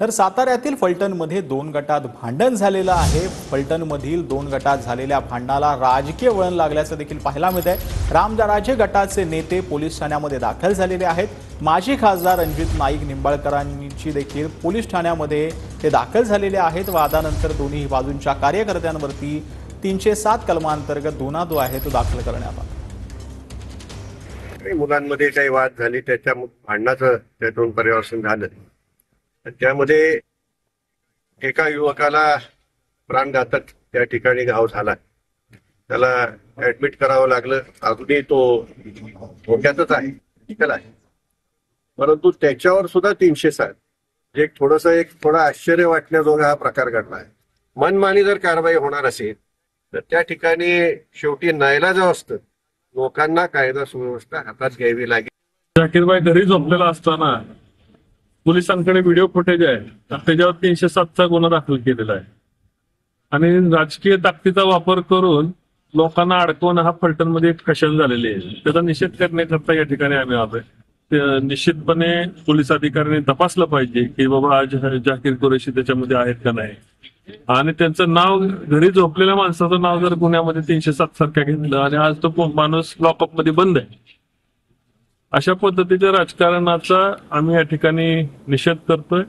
तर साताऱ्यातील फलटणमध्ये 2 गटात भांडण झालेलं आहे। फलटणमधील 2 गटात झालेल्या भांडणाला राजकीय वळण लागल्याचं देखील पाहायला मिळत आहे। रामराजे गटाचे नेते पोलीस ठाण्यामध्ये दाखल झालेले आहेत। माजी खासदार रणजित नाईक निंबाळकरांची देखील पोलीस ठाण्यामध्ये ते दाखल झालेले आहेत। वादानंतर दोन्ही बाजूंच्या कार्यकर्त्यांवरती 307 कलमांतर्गत गुन्हा जो आहे तो दाखल करण्यात आला। मुलांमध्ये काही वाद झाली, त्याच्या भांडणाचं त्यातून पर्यावसन झालं। त्यामध्ये एका युवकाला प्राणघातक त्या ठिकाणी घाव झाला, त्याला ऍडमिट करावं लागलं। अगदी तो धोक्यातच आहे, ठीक आहे, परंतु त्याच्यावर सुद्धा 307 एक थोडा आश्चर्य वाटण्याजोगा हा प्रकार घडला आहे। मनमानी जर कारवाई होणार असेल तर त्या ठिकाणी शेवटी नाईलाजाव असतं, लोकांना कायदा सुव्यवस्था हातात घ्यावी लागेल। जाकीरबाई घरी झोपलेला असताना पोलिसांकडे व्हिडिओ फुटेज आहे, त्याच्यावर 307चा गुन्हा दाखल केलेला आहे आणि राजकीय ताकदीचा वापर करून लोकांना अडकवणं हा फलटणमध्ये एक फॅशन झालेली आहे। त्याचा निषेध करण्याकरता या ठिकाणी आम्ही आलोय। निश्चितपणे पोलीस अधिकाऱ्यांनी तपासलं पाहिजे की बाबा आज जाकीर कुरेशी त्याच्यामध्ये आहेत का नाही, आणि त्यांचं नाव, घरी झोपलेल्या माणसाचं नाव जर गुन्ह्यामध्ये 307 सारख्या घेतलं आणि आज तो माणूस लॉकअप मध्ये बंद आहे, अशा पद्धतीच्या राजकारणाचा आम्ही या ठिकाणी निषेध करतोय।